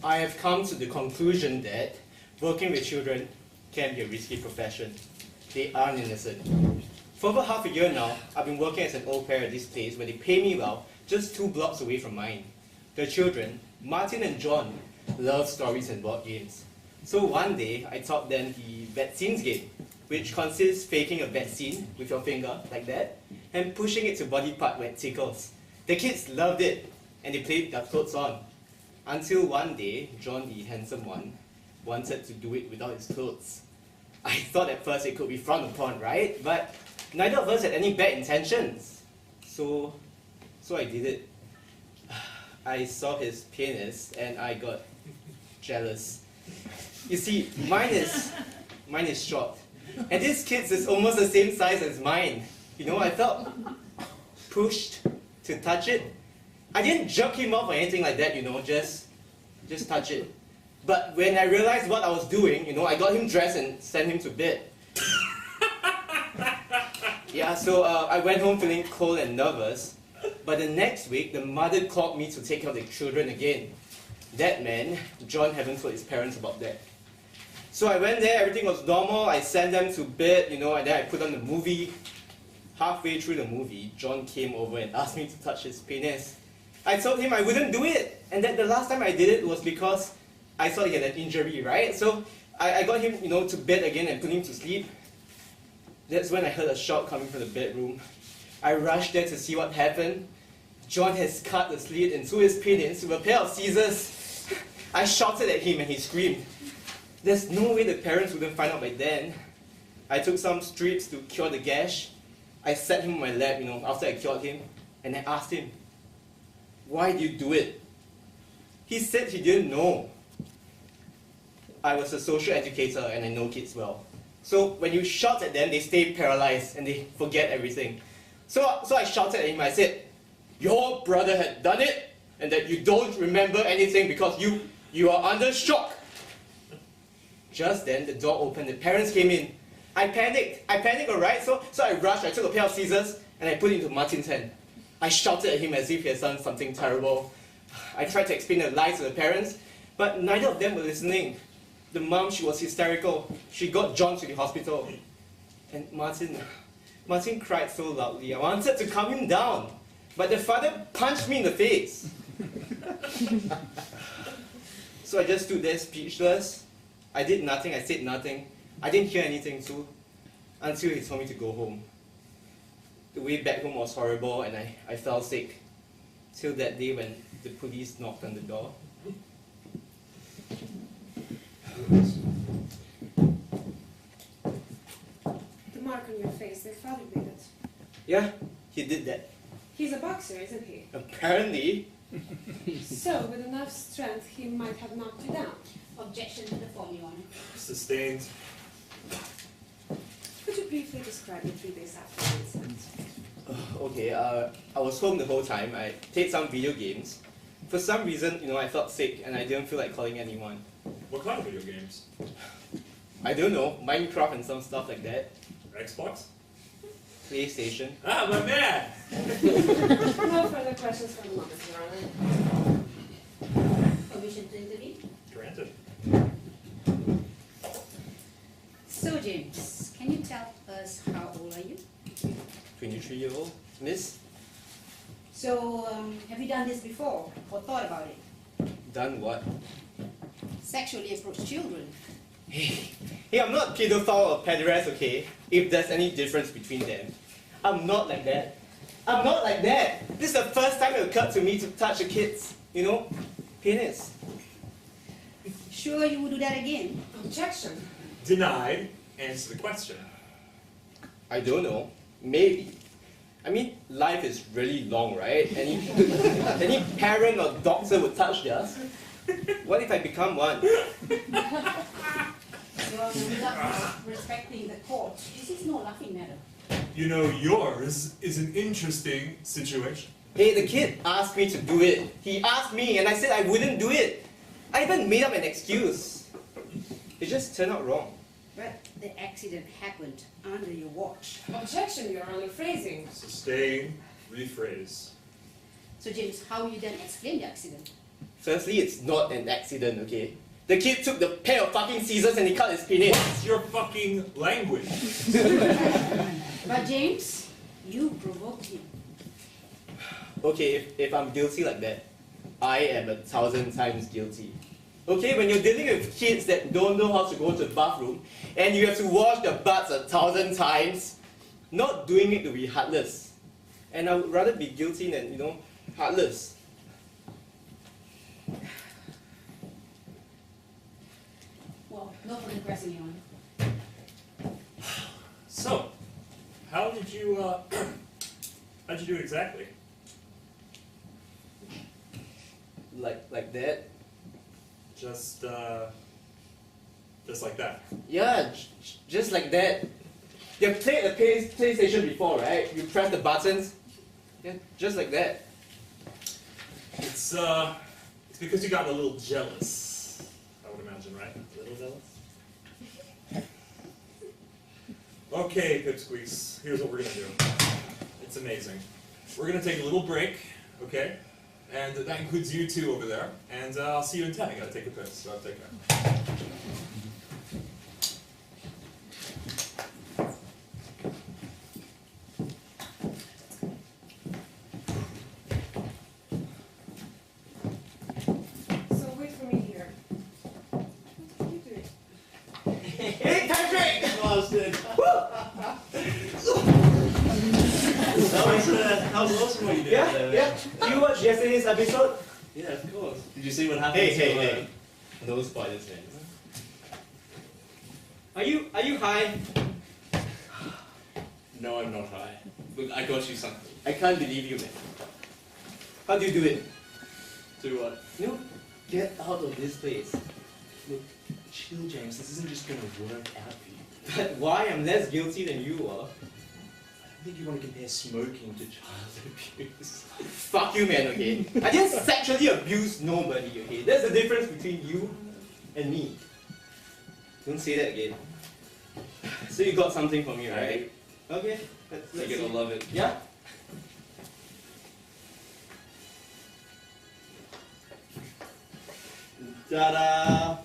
I have come to the conclusion that working with children can be a risky profession. They aren't innocent. For over half a year now, I've been working as an au pair at this place where they pay me well, just 2 blocks away from mine. The children, Martin and John, love stories and board games. So one day, I taught them the vaccines game, which consists faking a vaccine with your finger, like that, and pushing it to body part where it tickles. The kids loved it, and they played their clothes on. Until one day, John, the handsome one, wanted to do it without his clothes. I thought at first it could be frowned upon, right? But neither of us had any bad intentions. So I did it. I saw his penis and I got jealous. You see, mine is short. And this kid's is almost the same size as mine. You know, I felt pushed to touch it. I didn't jerk him off or anything like that, you know, just touch it. But when I realized what I was doing, you know, I got him dressed and sent him to bed. Yeah, so I went home feeling cold and nervous. But the next week, the mother called me to take care of the children again. That meant John hadn't told his parents about that. So I went there, everything was normal, I sent them to bed, you know, and then I put on the movie. Halfway through the movie, John came over and asked me to touch his penis. I told him I wouldn't do it, and that the last time I did it was because I thought he had an injury, right? So I got him, you know, to bed again and put him to sleep. That's when I heard a shout coming from the bedroom. I rushed there to see what happened. John has cut the slit into his penis with a pair of scissors. I shouted at him and he screamed. There's no way the parents wouldn't find out by then. I took some strips to cure the gash. I sat him on my lap, you know, after I cured him, and I asked him, why did you do it? He said he didn't know. I was a social educator and I know kids well. So when you shout at them, they stay paralyzed and they forget everything. So I shouted at him, I said, your brother had done it, and that you don't remember anything because you are under shock. Just then, the door opened, the parents came in. I panicked, alright? So I rushed, I took a pair of scissors, and I put it into Martin's hand. I shouted at him as if he had done something terrible. I tried to explain the lie to the parents, but neither of them were listening. The mom, she was hysterical. She got John to the hospital. And Martin cried so loudly. I wanted to calm him down, but the father punched me in the face. So I just stood there speechless. I did nothing, I said nothing. I didn't hear anything too, until he told me to go home. The way back home was horrible and I fell sick. Till that day when the police knocked on the door. The mark on your face, your father did it. Yeah, he did that. He's a boxer, isn't he? Apparently. So, with enough strength, he might have knocked you down. Objection to the form, Your Honor. Sustained. Could you briefly describe the 3 days after the incident? Okay, I was home the whole time. I played some video games. For some reason, you know, I felt sick and I didn't feel like calling anyone. What kind of video games? I don't know, Minecraft and some stuff like that. Xbox? PlayStation. Ah, my man! No further questions for the moment, Your Honor. Permission to intervene? Granted. So, James, can you tell us how old are you? 23-year-old. Miss? So, have you done this before or thought about it? Done what? Sexually approach children. Hey, I'm not a pedophile or pederast, okay? If there's any difference between them. I'm not like that. I'm not like that. This is the first time it occurred to me to touch a kid's, you know, penis. Sure you would do that again? Objection. Denied. Answer the question. I don't know. Maybe. I mean, life is really long, right? Any parent or doctor would touch theirs. What if I become one? Your Honor, without respecting the court, this is no laughing matter. You know, yours is an interesting situation. Hey, the kid asked me to do it. He asked me and I said I wouldn't do it. I even made up an excuse. It just turned out wrong. But the accident happened under your watch. Objection, Your Honor, phrasing. Sustain. Rephrase. So, James, how will you then explain the accident? Firstly, it's not an accident, okay? The kid took the pair of fucking scissors and he cut his penis. What's your fucking language? But James, you provoked him. Okay, if I'm guilty like that, I am 1,000 times guilty. Okay, when you're dealing with kids that don't know how to go to the bathroom, and you have to wash their butts 1,000 times, not doing it to be heartless. And I would rather be guilty than, heartless. Well, no further pressing, Your Honor. So, how'd you do it exactly? Like that? Just like that. Yeah, just like that. You've played the PlayStation before, right? You press the buttons. Yeah, just like that. It's because you got a little jealous, I would imagine, right? A little jealous? Okay, Pipsqueaks, here's what we're gonna do. It's amazing. We're gonna take a little break, okay? And that includes you two over there. And I'll see you in 10. I gotta take a piss, so take care. So wait for me here. What are you doing? Hey, Patrick! Austin. That was awesome what you did there. Yeah. Did you watch yesterday's episode? Yeah, of course. Did you see what happened? Hey. No spoilers, man. Are you high? No, I'm not high. Look, I got you something. I can't believe you, man. How do you do it? Do what? Get out of this place. Look, chill, James. This isn't just going to work out for you. But why? I'm less guilty than you are. I don't think you want to compare smoking to child abuse. Fuck you, man, okay? I didn't sexually abuse nobody, okay? That's the difference between you and me. Don't say that again. So you got something for me, right? Okay, let's You're see. going to love it. Yeah? Ta-da!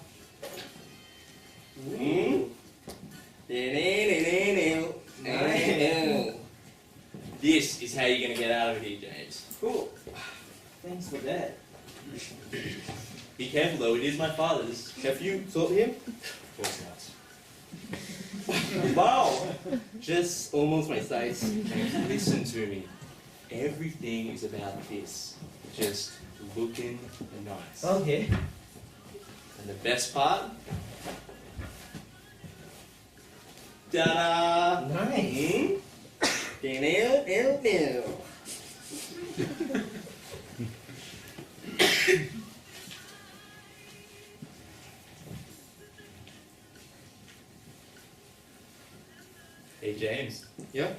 This is how you're going to get out of here, James. Cool. Thanks for that. Be careful though, it is my father's. Have you told him? Of course not. Wow! Just almost my size. James, listen to me. Everything is about this. Just looking nice. Okay. And the best part? Ta-da! Nice. Hey, James. Yeah?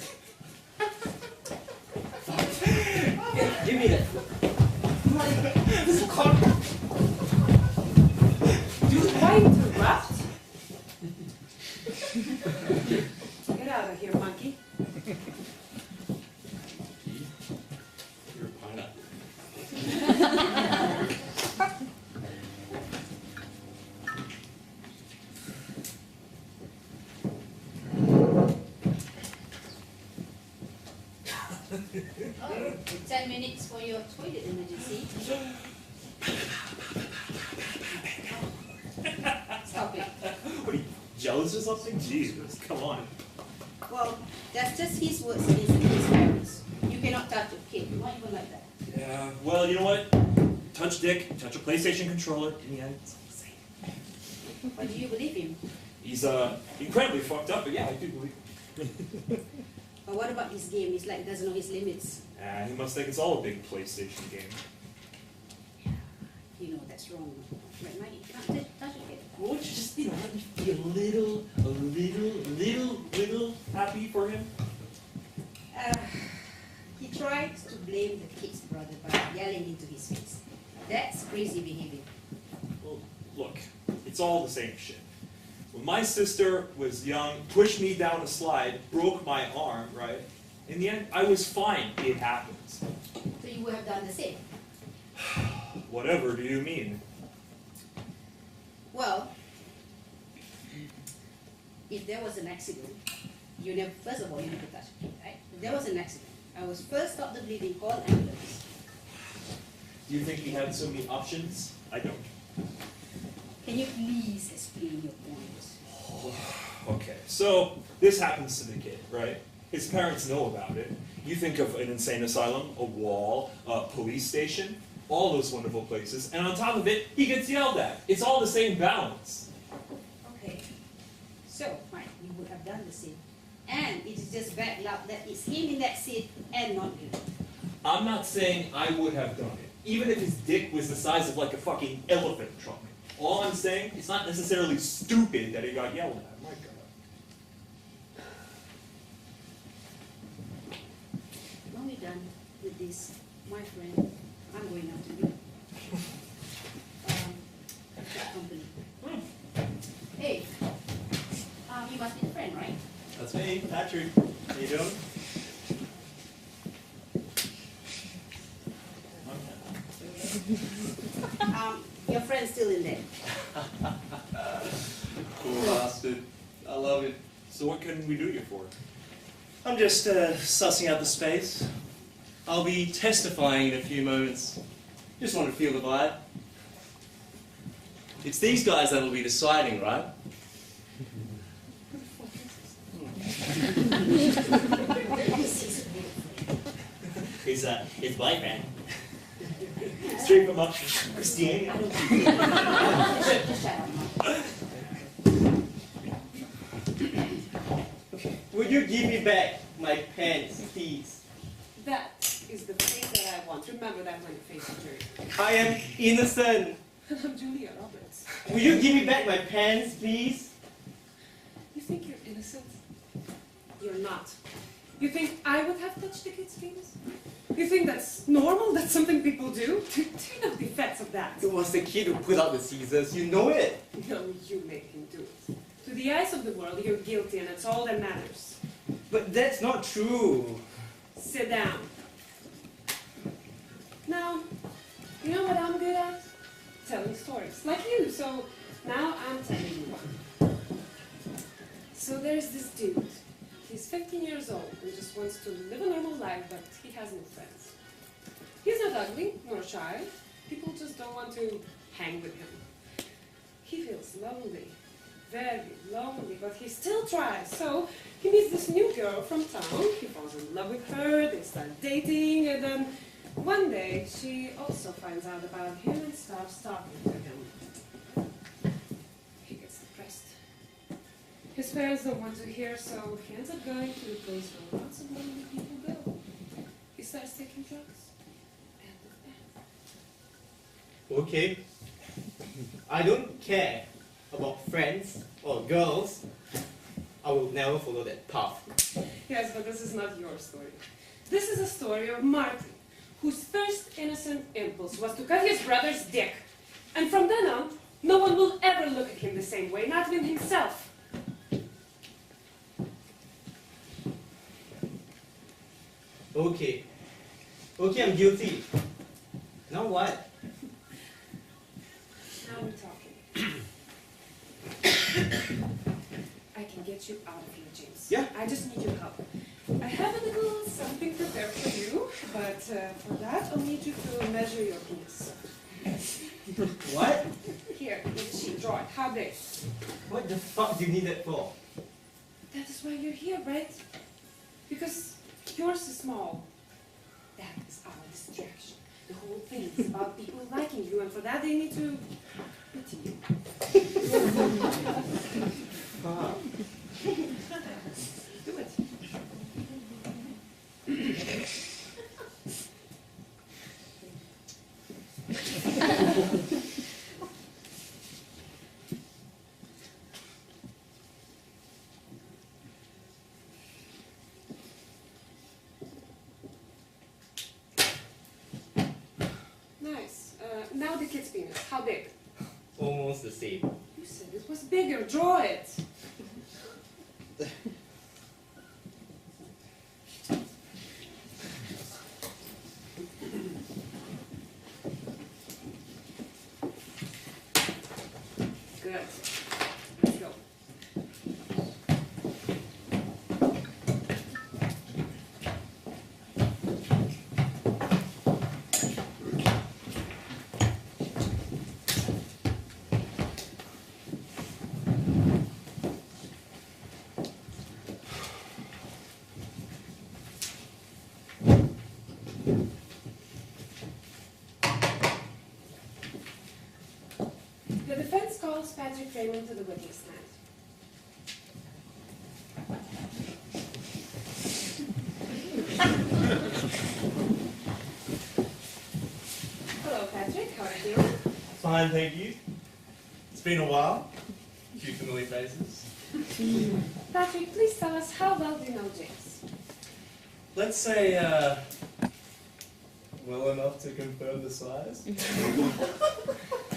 Give me that. This is called. Dude, why interrupt? Get out of here, monkey. You're a pineapple. Oh, 10 minutes for your toilet emergency. Stop it. What are you, jealous or something? Jesus, come on. Well, that's just his words against his parents. You cannot touch a kid. Not even like that. Yeah, well, you know what? Touch dick, touch a PlayStation controller. In the end, it's all the same. But do you believe him? He's incredibly fucked up, but yeah, I do believe him. But what about this game? He's like doesn't know his limits. He must think it's all a big PlayStation game. You know that's wrong. Right, Mike? You can't touch a kid. Won't you just, let me be a little happy for him? He tried to blame the kid's brother by yelling into his face. That's crazy behavior. Well, look, it's all the same shit. When my sister was young, pushed me down a slide, broke my arm, right? In the end, I was fine. It happens. So you would have done the same. Whatever do you mean? Well, if there was an accident, first of all, you never touch a kid, right? If there was an accident, I would first stop the bleeding, call ambulance. Do you think you had so many options? I don't. Can you please explain your point? Okay, so this happens to the kid, right? His parents know about it. You think of an insane asylum, a wall, a police station, all those wonderful places, and on top of it, he gets yelled at. It's all the same balance. Okay, so fine, you would have done the same. And it is just bad luck that it's him in that seat and not you. I'm not saying I would have done it, even if his dick was the size of like a fucking elephant trunk. All I'm saying, it's not necessarily stupid that he got yelled at. My God. When we're done with this, my friend, I'm going out to you. Company. Hey, you must be the friend, right? That's me, Patrick. How you doing? Your friend's still in there. Cool bastard. I love it. So what can we do you for? I'm just sussing out the space. I'll be testifying in a few moments. Just want to feel the vibe. It's these guys that'll be deciding, right? His boyfriend. Straight from Christiansen. Would you give me back my pants, please? That is the face that I want. Remember that when you face the jury. I am innocent. I'm Julia Roberts. Will you give me back my pants, please? You think you're innocent? You're not. You think I would have touched the kid's penis? You think that's normal? That's something people do? Do you know the effects of that? It was the kid who put out the scissors. You know it. No, you make him do it. To the eyes of the world, you're guilty, and that's all that matters. But that's not true. Sit down. Now, you know what I'm good at? Telling stories, like you. So now I'm telling you one. So there's this dude. He's 15 years old and just wants to live a normal life, but he has no friends. He's not ugly nor shy. People just don't want to hang with him. He feels lonely, very lonely, but he still tries. So he meets this new girl from town. He falls in love with her. They start dating, and then one day she also finds out about him and starts talking to him. He gets depressed. His parents don't want to hear, so he ends up going to the place where lots of lonely people go. He starts taking drugs. End of that. Okay. I don't care about friends or girls. I will never follow that path. Yes, but this is not your story. This is a story of Martin, whose first innocent impulse was to cut his brother's dick. And from then on, no one will ever look at him the same way, not even himself. Okay. Okay, I'm guilty. Now what? Now we're talking. I can get you out of here, James. Yeah. I just need your help. I have a little something prepared for you, but for that I'll need you to measure your penis. What? Here, with the sheet, draw it. How big? What the fuck do you need that for? That is why you're here, right? Because yours is small. That is our distraction. The whole thing is about people liking you, and for that they need to pity you. Fuck. Do it. Nice. Now the kid's penis. How big? Almost the same. You said it was bigger. Draw it. Good. Let's go. The defense calls Patrick Raymond to the witness stand. Hello, Patrick. How are you doing? Fine, thank you. It's been a while. A few familiar faces. Patrick, please tell us how well do you know James? Let's say, well enough to confirm the size.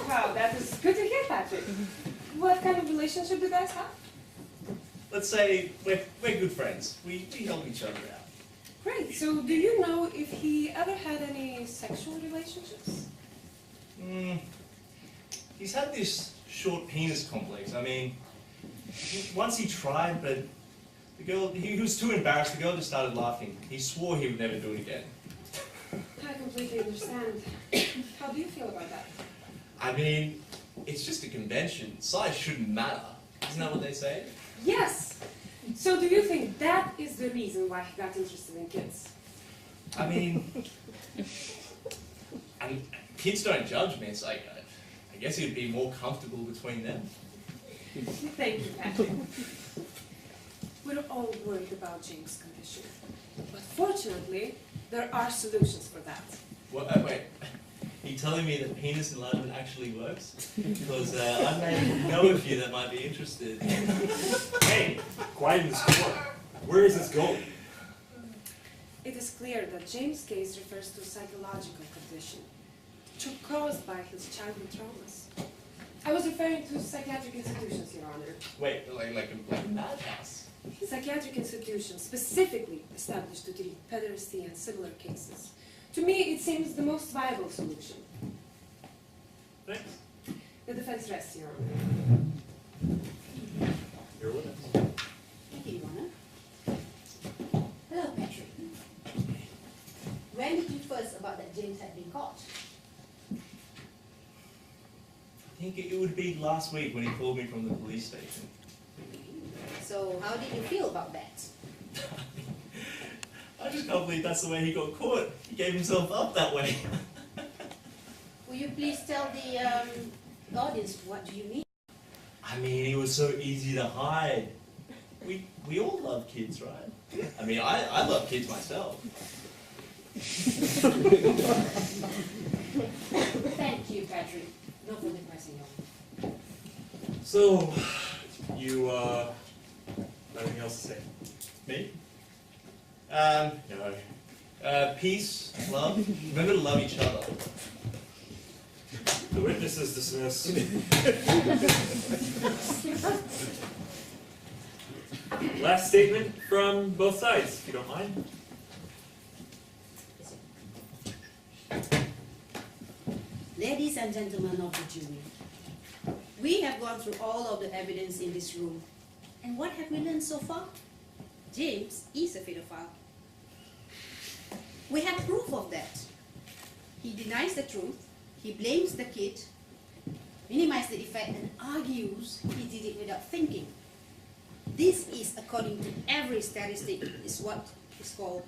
Wow, that is good to hear, Patrick. What kind of relationship do you guys have? Let's say we're good friends. We help each other out. Great. So do you know if he ever had any sexual relationships? He's had this short penis complex. I mean, once he tried, but the girl, he was too embarrassed. The girl just started laughing. He swore he would never do it again. I completely understand. How do you feel about that? I mean, it's just a convention. Size shouldn't matter. Isn't that what they say? Yes. So do you think that is the reason why he got interested in kids? I mean, kids don't judge me. It's like, I guess he'd be more comfortable between them. Thank you, Patrick. We're all worried about James' condition. But fortunately, there are solutions for that. What, wait, are you telling me that penis enlargement actually works? Because I may know a few that might be interested. Hey, quiet in this court. Where is this going? It is clear that James' case refers to a psychological condition caused by his childhood traumas. I was referring to psychiatric institutions, Your Honor. Wait, like a madhouse? Psychiatric institutions specifically established to treat pederasty and similar cases. To me, it seems the most viable solution. Thanks. The defense rests, Your Honor. You're with us. Thank you, Your Honor. Hello, Patrick. When did you first about that James had been caught? I think it would be last week when he called me from the police station. So how did you feel about that? I just can't believe that's the way he got caught. He gave himself up that way. Will you please tell the audience what do you mean? I mean, he was so easy to hide. We all love kids, right? I mean, I love kids myself. Thank you, Patrick. No further pressing on. So, you, nothing else to say? Me? No. Peace, love. Remember to love each other. The witness is dismissed. Last statement from both sides, if you don't mind. Ladies and gentlemen of the jury, we have gone through all of the evidence in this room. And what have we learned so far? James is a pedophile. We have proof of that. He denies the truth, he blames the kid, minimizes the effect, and argues he did it without thinking. This is, according to every statistic, is what is called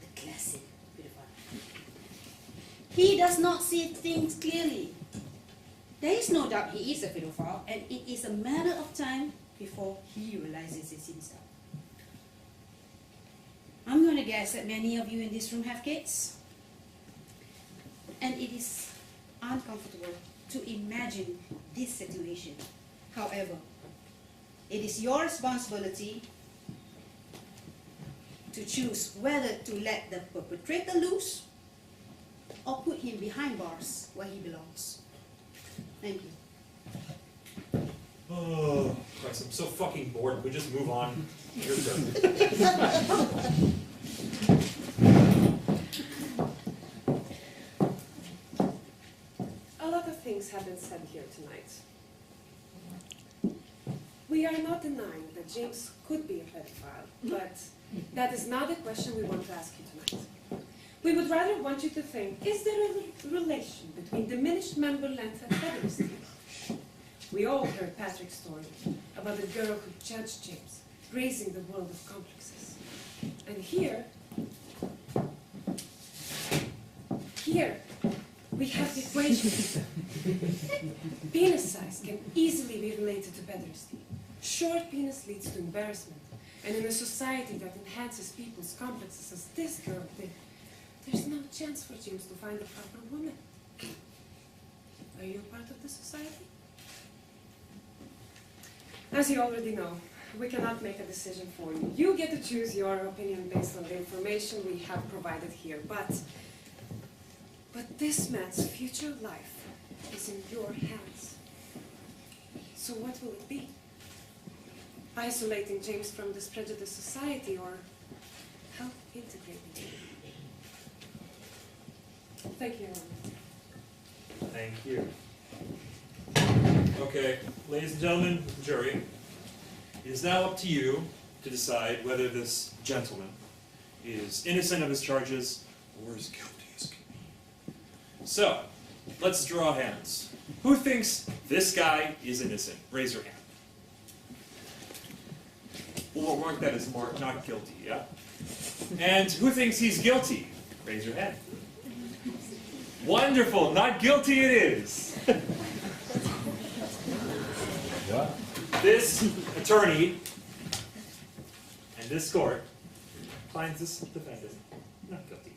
the classic pedophile. He does not see things clearly. There is no doubt he is a pedophile, and it is a matter of time before he realizes it himself. I'm going to guess that many of you in this room have kids, and it is uncomfortable to imagine this situation. However, it is your responsibility to choose whether to let the perpetrator loose or put him behind bars where he belongs. Thank you. Oh, Christ, I'm so fucking bored. We just move on. Your turn. A lot of things have been said here tonight. We are not denying that James could be a pedophile, but that is not the question we want to ask you tonight. We would rather want you to think, is there a relation between diminished member length and pederasty? We all heard Patrick's story about the girl who judged James, raising the world of complexes. And here, we have the equation. Penis size can easily be related to pederasty. Short penis leads to embarrassment. And in a society that enhances people's complexes as this girl did, there's no chance for James to find a proper woman. Are you a part of the society? As you already know, we cannot make a decision for you. You get to choose your opinion based on the information we have provided here, but this man's future life is in your hands. So what will it be? Isolating James from this prejudiced society, or help integrating him? Thank you, Ron. Thank you. Okay, ladies and gentlemen of the jury, it is now up to you to decide whether this gentleman is innocent of his charges or as guilty as can be. So, let's draw hands. Who thinks this guy is innocent? Raise your hand. We'll mark that as not guilty, yeah? And who thinks he's guilty? Raise your hand. Wonderful, not guilty it is. This attorney and this court finds this defendant not guilty.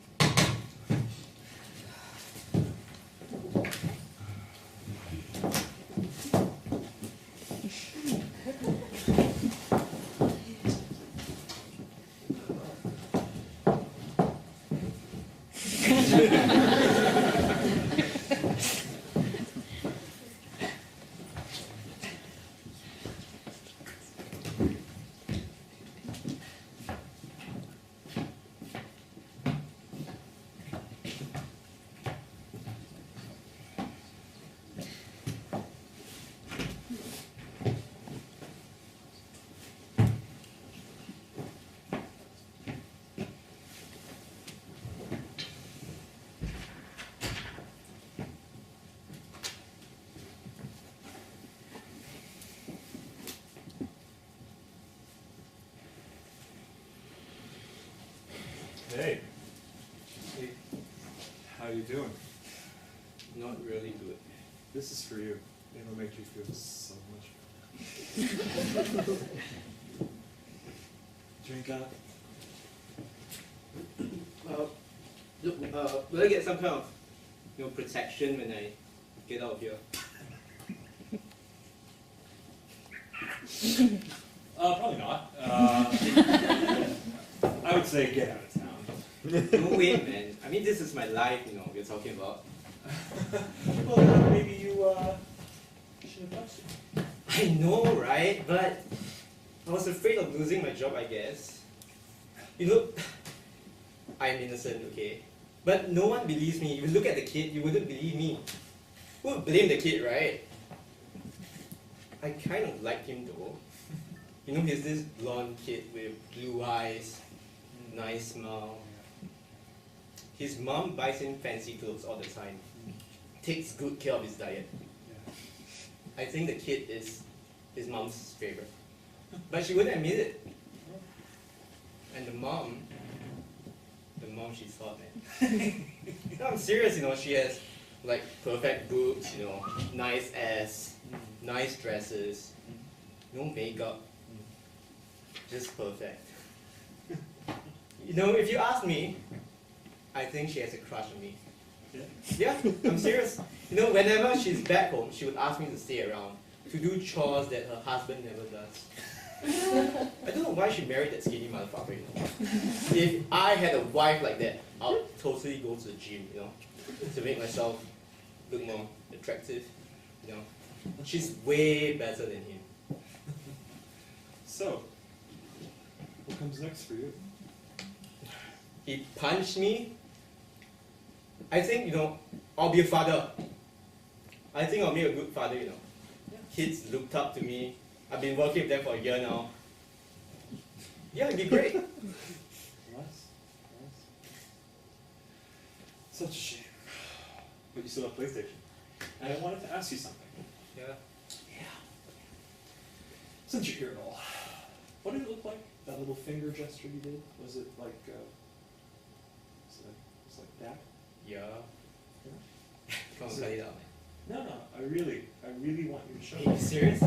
Hey. Hey, How you doing? not really good. This is for you. It'll make you feel so much better. Drink up. Look, will I get some kind of, protection when I get out of here? Probably not. I would say get out of town. No, wait, man. I mean, this is my life, we're talking about. Well, maybe you should have touched it. I know, right? But I was afraid of losing my job, I guess. I'm innocent, okay? But no one believes me. If you look at the kid, you wouldn't believe me. Who would blame the kid, right? I kind of like him though. He's this blonde kid with blue eyes, nice smile. His mom buys him fancy clothes all the time. Takes good care of his diet. I think the kid is his mom's favorite. But she wouldn't admit it. And the mom, she's hot, man. No, I'm serious, she has like perfect boobs, nice ass, nice dresses, no makeup, just perfect. If you ask me, I think she has a crush on me. Yeah, I'm serious. Whenever she's back home, she would ask me to stay around, to do chores that her husband never does. I don't know why she married that skinny motherfucker, If I had a wife like that, I'll totally go to the gym, to make myself look more attractive, She's way better than him. So, what comes next for you? He punched me. I think, I'll be a father. I think I'll be a good father, kids looked up to me. I've been working with them for a year now. Yeah, it'd be great. Nice. Such a shame. But you still have PlayStation. And I wanted to ask you something. Yeah. Since you're here at all, what did it look like? That little finger gesture you did? Was it like, was like that? Yeah. Yeah? Come on, cut it out, man. No, I really want you to show Are you me. serious?